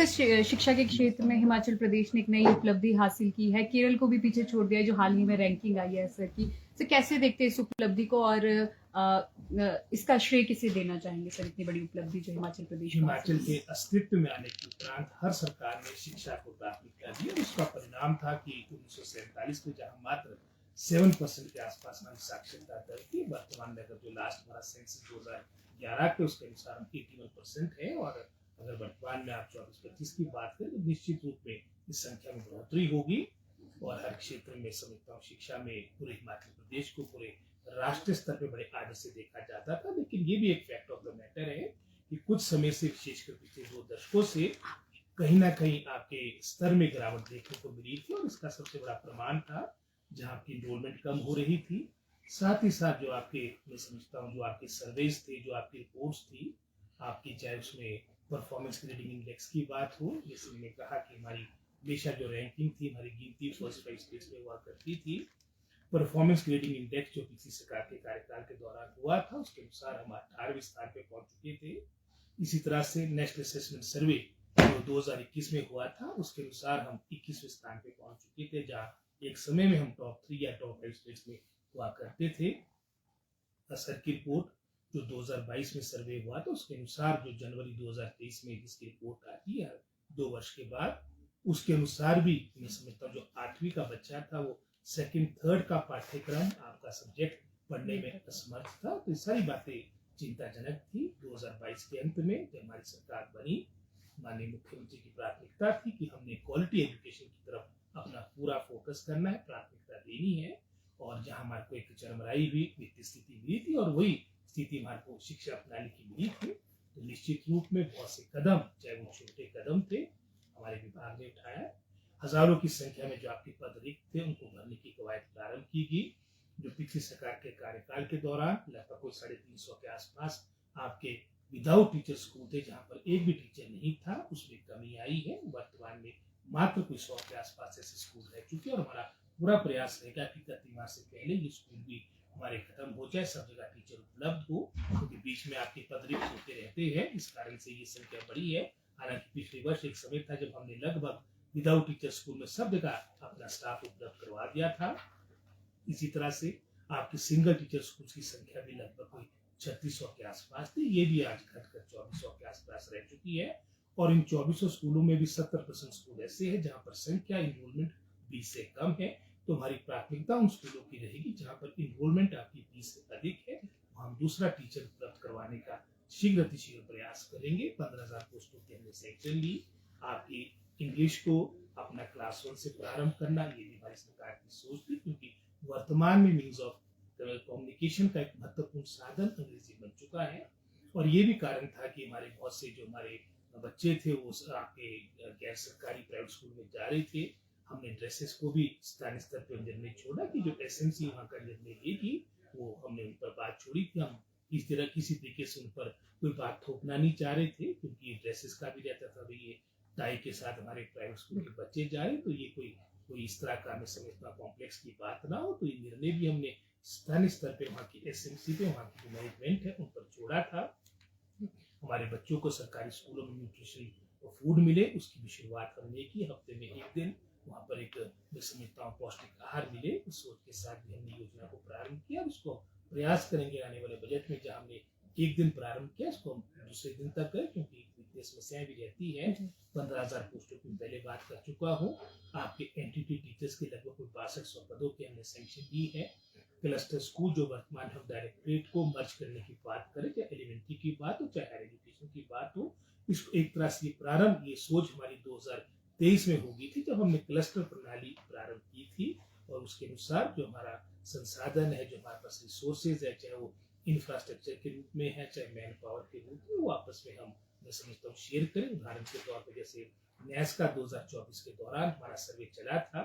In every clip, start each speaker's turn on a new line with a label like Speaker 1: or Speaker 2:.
Speaker 1: शिक्षा के क्षेत्र में हिमाचल प्रदेश ने एक नई उपलब्धि हासिल की है। केरल को भी पीछे छोड़ दिया है, जो हाल ही में रैंकिंग आई है सर की। सर कैसे देखते हैं इस उपलब्धि को और इसका श्रेय किसे देना चाहेंगे सर, इतनी बड़ी उपलब्धि जो हिमाचल प्रदेश को हासिल
Speaker 2: हिमाचल के अस्तित्व में आने के उपरांत हर सरकार ने शिक्षा को प्राथमिकता दी और उसका परिणाम था कि 1947 में जहां मात्र 7% के आसपास हमारी साक्षरता दर थी, वर्तमान में अगर जो लास्ट हमारा सेंसस 2011 के उसके अनुसार हम 81% है। और अगर वर्तमान में आप 24-25 की बात करें तो निश्चित रूप में इस संख्या में बढ़ोतरी होगी। और हर क्षेत्र में समझता हूँ शिक्षा में पूरे हिमाचल प्रदेश को पूरे राष्ट्रीय स्तर पे बड़े आदर से देखा जाता था। लेकिन ये भी एक फैक्ट ऑफ द मैटर है कि कुछ समय से, विशेषकर पिछले 2 दशकों से, कहीं ना कहीं आपके स्तर में गिरावट देखने को मिली थी। और इसका सबसे बड़ा प्रमाण था जहाँ आपकी इनरोलमेंट कम हो रही थी, साथ ही साथ जो आपके, मैं समझता हूँ, जो आपके सर्वेज थे, जो आपकी रिपोर्ट्स थी, आपकी चाहे उसमें परफॉर्मेंस ग्रेडिंग इंडेक्स की बात हो, जैसे मैंने कहा कि हमारी हमेशा जो रैंकिंग थी, हमारी गिनती फर्स्ट 5 स्टेट्स में हुआ करती थी। परफॉर्मेंस ग्रेडिंग इंडेक्स जो पिछली सरकार के कार्यकाल के दौरान हुआ था, उसके अनुसार हम 18वें स्थान पे पहुंच चुके थे। इसी तरह से नेशनल असेसमेंट सर्वे जो 2021 में हुआ था, उसके अनुसार हम 21वें स्थान पे पहुंच चुके थे, जहां एक समय में हम टॉप 3 या टॉप 5 स्टेट्स में हुआ करते थे। असर की रिपोर्ट जो 2022 में सर्वे हुआ था, उसके अनुसार जो जनवरी 2023 में जिसकी रिपोर्ट आती है 2 वर्ष के बाद, उसके अनुसार भी मैं समझता हूँ जो 8वीं का बच्चा था वो सेकंड थर्ड का पाठ्यक्रम आपका सब्जेक्ट पढ़ने में असमर्थ था। तो ये सारी बातें चिंताजनक थी। 2022 के अंत में जब हमारी सरकार बनी, माननीय मुख्यमंत्री की प्राथमिकता थी कि हमने क्वालिटी एजुकेशन की तरफ अपना पूरा फोकस करना है, प्राथमिकता देनी है। और जहां हमारे को एक चरमराई हुई वित्तीय स्थिति मिली थी और वही स्थिति हमारे को शिक्षा प्रणाली की मिली थी, तो निश्चित रूप में बहुत से कदम, चाहे वो छोटे कदम थे, हमारे विभाग ने उठाया। हजारों की संख्या में जो आपके पद रिक्त थे उनको भरने की कवायद प्रारंभ की गई। जो पिछली सरकार के कार्यकाल के दौरान लगभग कोई 350 के आसपास आपके विदाउट टीचर स्कूल थे, जहां पर एक भी टीचर नहीं था, उसमें कमी आई है। वर्तमान में मात्र कोई 100 के आसपास ऐसे स्कूल रह चुके हैं और हमारा पूरा प्रयास रहेगा कि 31 मार्च से पहले ये स्कूल भी हमारे खत्म हो जाए, सब जगह टीचर उपलब्ध हो, क्योंकि बीच में आपके पद रिक्त होते रहते हैं, इस कारण से ये संख्या बढ़ी है। हालांकि पिछले वर्ष एक समय था जब हमने लगभग विदाउट टीचर स्कूल में सब जगह अपना स्टाफ उपलब्ध करवा दिया था। इसी तरह से आपकी सिंगल टीचर स्कूल की संख्या भी लगभग कोई 3600 के आसपास थी, ये भी आज घटकर 2400 के आसपास रह चुकी है। और इन 2400 स्कूलों में भी 70% स्कूल ऐसे हैं जहां पर संख्या इनरोलमेंट 20 से कम है। तो हमारी प्राथमिकता उन स्कूलों की रहेगी जहां पर इनरोलमेंट आपकी 20 से अधिक है, हम दूसरा टीचर उपलब्ध करवाने का शीघ्र अतिशीघ्र प्रयास करेंगे। 15,000 पोस्टों की हमने सैंक्शन ली। आपकी इंग्लिश को अपना क्लास 1 से प्रारंभ करना, ये भी हमारी सरकार की सोच थी, क्योंकि वर्तमान में मीन्स ऑफ कम्युनिकेशन का एक महत्वपूर्ण साधन अंग्रेजी बन चुका है। और ये भी कारण था कि हमारे बहुत से जो हमारे बच्चे थे वो आपके गैर सरकारी प्राइवेट स्कूल में जा रहे थे। हमने ड्रेसेस को भी स्थानीय स्तर पर निर्णय छोड़ा कि जो एसएमसी वहाँ का निर्णय लेगी, वो हमने उन पर बात छोड़ी थी। हम इस तरह किसी तरीके से उन पर कोई बात थोपना नहीं चाह रहे थे, क्योंकि ड्रेसेस का भी रहता था, भाई ये टाई के साथ हमारे प्राइवेट स्कूल के बच्चे जा रहे, तो ये कोई इस तरह का, मैं समझता कॉम्प्लेक्स की बात ना हो। तो ये निर्णय भी हमने स्थानीय स्तर पे वहाँ की एसएमसी पे, वहाँ की जो मैनेजमेंट है, उन पर छोड़ा था। हमारे बच्चों को सरकारी स्कूलों में न्यूट्रिशन फूड मिले, उसकी भी शुरुआत हमने की। हफ्ते में एक दिन वहाँ पर एक, मैं समझता हूँ, पौष्टिक आहार मिले, इस सोच के साथ भी हमने योजना को प्रारंभ किया। उसको प्रयास करेंगे आने वाले बजट में, जहाँ हमने एक दिन प्रारंभ किया, इसको हम दूसरे दिन तक करें, क्योंकि वित्तीय समस्याएं भी रहती है। 15,000 पोस्टों की पहले बात कर चुका हूँ। आपके एनटीटी टीचर्स के लगभग 6200 पदों के हमने सैंक्शन दी है। क्लस्टर स्कूल जो वर्तमान हम डायरेक्टरेट को मर्ज करने की बात करें, चाहे एलिमेंट्री की बात हो चाहे हायर एजुकेशन की बात हो, इसको एक तरह से प्रारंभ, ये सोच हमारी 2023 में होगी थी जब हमने क्लस्टर प्रणाली प्रारंभ की थी। और उसके अनुसार जो हमारा संसाधन है, जो हमारे पास रिसोर्सेज है, चाहे वो इंफ्रास्ट्रक्चर के रूप में है, चाहे मैन पावर के रूप में, वो आपस में हम, मैं समझता हूँ, शेयर करें। उदाहरण के तौर पर जैसे नैस का 2024 के दौरान हमारा सर्वे चला था,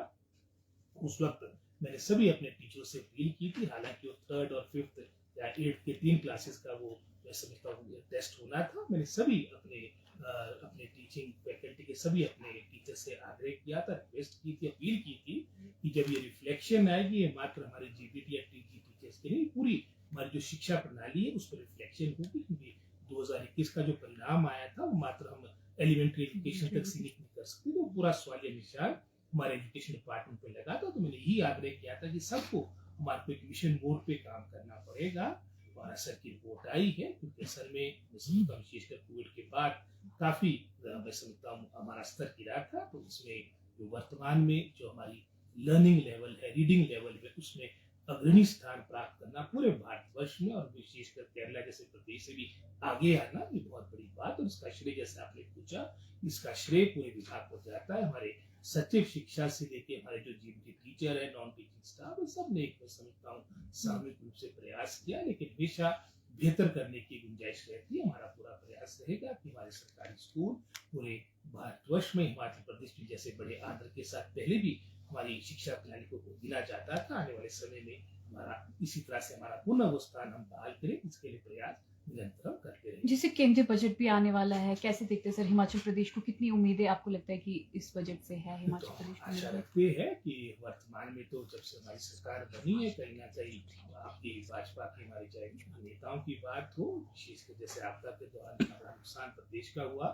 Speaker 2: उस वक्त मैंने सभी अपने टीचरों से अपील की थी। हालांकि वो 3rd और 5th या 8th के 3 क्लासेस का वो, मैं समझता हूँ, टेस्ट होना था। मैंने सभी अपने टीचिंग फैकल्टी के सभी अपने टीचर से आग्रह किया था, रिक्वेस्ट की थी, अपील की थी कि जब ये रिफ्लेक्शन आएगी, ये मात्र हमारे जीपीटी या टीजी टीचर्स के लिए, पूरी हमारी जो शिक्षा प्रणाली है उस पर रिफ्लेक्शन होगी। क्योंकि 2021 का जो परिणाम आया था वो मात्र हम एलिमेंट्री एजुकेशन तक सीमित नहीं कर सकते, तो पूरा सवालिया निशान हमारे एजुकेशन डिपार्टमेंट पे लगा था। तो मैंने यही आग्रह किया था कि सबको हमारे को एक मिशन मोड पे काम करना पड़ेगा। और असर की रिपोर्ट आई है, क्योंकि असर में मैं समझता हूँ विशेषकर कोविड के बाद काफी मैं समझता हूँ हमारा स्तर गिरा था। तो इसमें जो वर्तमान में जो हमारी लर्निंग लेवल है, रीडिंग लेवल है, उसमें अग्रणी स्थान प्राप्त करना पूरे भारतवर्ष में और विशेषकर केरला जैसे प्रदेश से भी आगे आना, ये बहुत बड़ी बात। और इसका श्रेय, जैसे आपने पूछा, इसका श्रेय पूरे विभाग को जाता है। हमारे सचिव शिक्षा से लेके हमारे जो जिनके टीचर है, नॉन टीचिंग स्टाफ, सब ने एक मैं समझता हूँ सामूहिक रूप से प्रयास किया, लेकिन हमेशा बेहतर करने की गुंजाइश रहती है। हमारा पूरा प्रयास रहेगा कि हमारे सरकारी स्कूल पूरे भारतवर्ष में, हिमाचल प्रदेश में जैसे बड़े आदर के साथ पहले भी हमारी शिक्षा प्रणाली को गिना जाता था, आने वाले समय में हमारा इसी तरह से हमारा पुनः वो स्थान हम बहाल करें, इसके लिए प्रयास निरंतर करते रहेंगे।
Speaker 1: जिससे केंद्रीय बजट भी आने वाला है, कैसे देखते हैं सर हिमाचल प्रदेश को? कितनी उम्मीदें आपको लगता है कि इस बजट से है हिमाचल प्रदेश को?
Speaker 2: आशा रखते हैं कि वर्तमान में तो जब से हमारी सरकार बनी है, कहीं ना कहीं आपकी भाजपा की, हमारी चाहे नेताओं की बात हो, विशेषकर जैसे आपदा के दौरान बड़ा नुकसान प्रदेश का हुआ,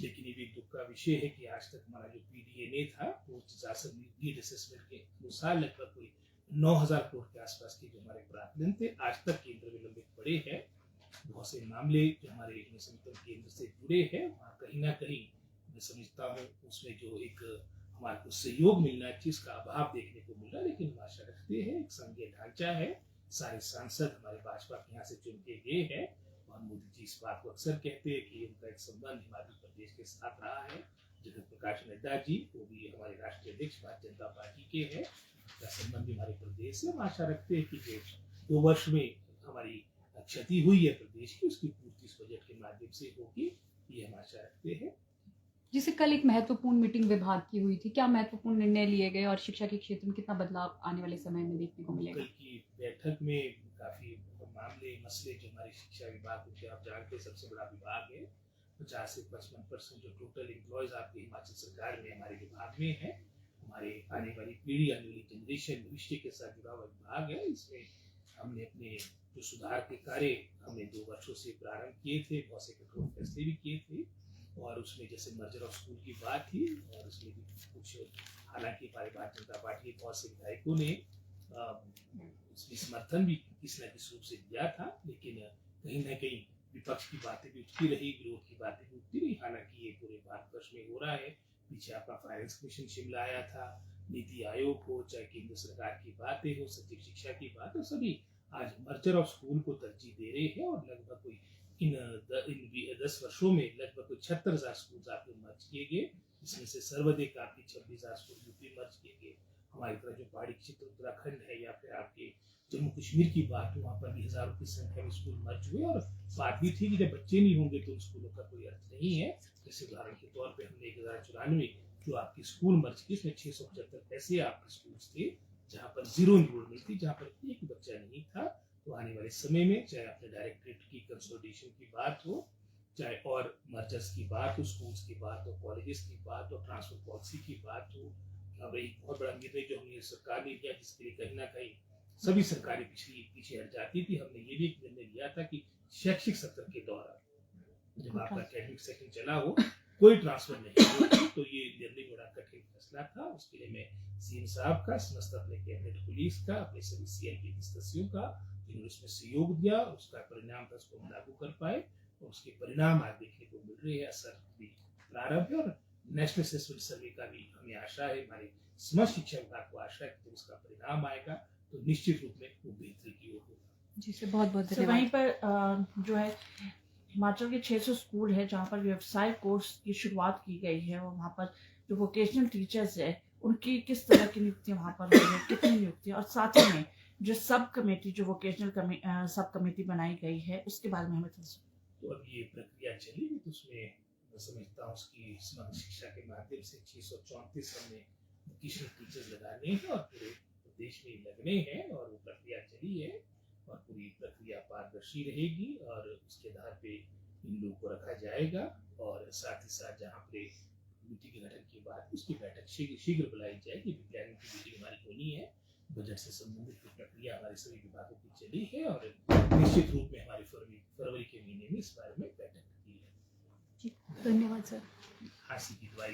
Speaker 2: लेकिन ये भी दुख का विषय है कि आज तक हमारा जो पीडीएनए था, पोस्ट डिजास्टर नीड असेसमेंट के अनुसार लगभग कोई 9,000 करोड़ के आसपास के जो हमारे प्रावधान थे, आज तक केंद्र में लंबित पड़े हैं। बहुत से मामले जो हमारे केंद्र से जुड़े हैं, वहाँ कहीं ना कहीं मैं समझता हूँ उसमें जो एक हमारे को सहयोग मिलना चाहिए, इसका अभाव देखने को मिल रहा है। लेकिन हम आशा रखते हैं, एक संघीय ढांचा है, सारे सांसद हमारे भाजपा के यहाँ से चुन के गए हैं, और मोदी जी इस बात को अक्सर कहते हैं कि उनका एक संबंध हिमाचल प्रदेश के साथ रहा है। जगत प्रकाश नड्डा जी, वो भी हमारे राष्ट्रीय अध्यक्ष भारतीय जनता पार्टी के हैं, उनका संबंध भी हमारे प्रदेश से। हम आशा रखते हैं कि जो 2 वर्ष में हमारी क्षति हुई है प्रदेश की, उसकी पूर्ति इस बजट के माध्यम से होगी, ये हम आशा रखते हैं।
Speaker 1: जिससे कल एक महत्वपूर्ण मीटिंग विभाग की हुई थी, क्या महत्वपूर्ण निर्णय लिए गए और शिक्षा के क्षेत्र में कितना बदलाव आने वाले समय में देखने को मिलेगा?
Speaker 2: कल की बैठक में काफी मामले मसले जो हमारे शिक्षा विभाग के, आप जानते हैं सबसे बड़ा विभाग है, 50 से 55% जो टोटल एम्प्लॉयज आपके हिमाचल सरकार में हमारे विभाग में है। हमारे आने वाली पीढ़ी, आने वाली जनरेशन भविष्य के साथ जुड़ा हुआ विभाग है। इसमें हमने अपने जो सुधार के कार्य हमने 2 वर्षों से प्रारंभ किए थे, बहुत से कठोर फैसले भी किए थे, और उसमें जैसे मर्जर ऑफ स्कूल की बात थी, और उसमें भी कुछ, हालांकि हमारे भारतीय जनता पार्टी के बहुत से विधायकों ने इसमें समर्थन भी किसी न किसी रूप से दिया था, लेकिन कहीं ना कहीं विपक्ष की बातें भी उठती रही, विरोध की बातें भी उठती रही। हालांकि ये पूरे भारतवर्ष में हो रहा है। पीछे आपका फाइनेंस कमीशन शिमला आया था, नीति आयोग हो, चाहे केंद्र सरकार की बातें हो, सचिव शिक्षा की बात हो, सभी आज मर्जर ऑफ स्कूल को तरजीह दे रहे हैं। और लगभग कोई इन 10 वर्षों में लगभग कोई 76,000 स्कूल आपके मर्ज किए गए, इसमें से सर्वाधिक आपके 26,000 स्कूल यूपी मर्ज किए गए। हमारी तरह जो पहाड़ी क्षेत्र उत्तराखंड है, या फिर आपके जम्मू कश्मीर की बात हो, वहाँ पर भी हजारों की संख्या में स्कूल मर्ज हुए। और बात भी थी कि जब बच्चे नहीं होंगे तो उन स्कूलों का कोई अर्थ नहीं है। जैसे उदाहरण के तौर पे हमने 1094 जो आपके स्कूल मर्ज किए, इसमें 675 ऐसे आपके स्कूल थे जहाँ पर जीरो इनरोलमेंट थी, जहाँ पर एक बच्चा नहीं था। तो आने वाले समय में चाहे आपने डायरेक्टरेट की कंसोलिडेशन की बात हो, चाहे और मर्जर्स की बात हो, स्कूल्स की बात हो, कॉलेजेस की बात हो, ट्रांसफर पॉलिसी की बात हो, अब एक बहुत बड़ा निर्णय जो हमने सरकार ने लिया, जिसके लिए कहीं ना कहीं सभी सरकारें पीछे हट जाती थी। हमने ये भी एक निर्णय लिया था कि शैक्षिक सत्र के दौरान जब आपका एकेडमिक सेशन चला हो, कोई ट्रांसफर नहीं हो। तो ये निर्णय बड़ा कठिन फैसला था। उसके लिए मैं सीएम साहब का, समस्त अपने कैबिनेट पुलिस का, अपने सभी सीएलपी सदस्यों का, जिन्होंने उसमें सहयोग दिया, उसका परिणाम था उसको हम लागू कर पाए, और उसके परिणाम आज देखने को मिल रहे हैं। असर भी प्रारंभ है, और नेशनल असेसमेंट सर्वे का भी हमें आशा है, हमारे समस्त शिक्षा विभाग को आशा है कि जब उसका परिणाम आएगा तो निश्चित रूप में वो बेहतरी की ओर होगा।
Speaker 1: जी सर, बहुत बहुत
Speaker 3: धन्यवाद। वहीं पर जो है हिमाचल के 600 स्कूल है जहाँ पर व्यवसाय कोर्स की शुरुआत की गई है, और वहाँ पर जो वोकेशनल टीचर्स है उनकी किस तरह की नियुक्तियाँ वहाँ पर हुई है, कितनी नियुक्तियाँ, और साथ ही में जो सब कमेटी, जो वोकेशनल सब कमेटी बनाई गई है, उसके बारे में हमें
Speaker 2: तो अब ये प्रक्रिया चलेगी, तो उसमें मैं समझता हूँ उसकी समग्र शिक्षा के माध्यम से 634 हमने वोकेशनल टीचर्स लगाने हैं, और पूरे प्रदेश में लगने हैं, और वो प्रक्रिया चली है, और पूरी प्रक्रिया पारदर्शी रहेगी, और उसके आधार पे इन लोगों को रखा जाएगा। और साथ ही साथ जहाँ पे कमेटी के गठन की बात, उसकी बैठक शीघ्र बुलाई जाएगी। विज्ञान की मीटिंग हमारी होनी है, बजट से संबंधित प्रक्रिया हमारे सभी विभागों की चली है, और निश्चित रूप में हमारी फरवरी के महीने में इस बारे में बैठक की है।
Speaker 1: जी धन्यवाद सर।
Speaker 2: हासिल की दवाई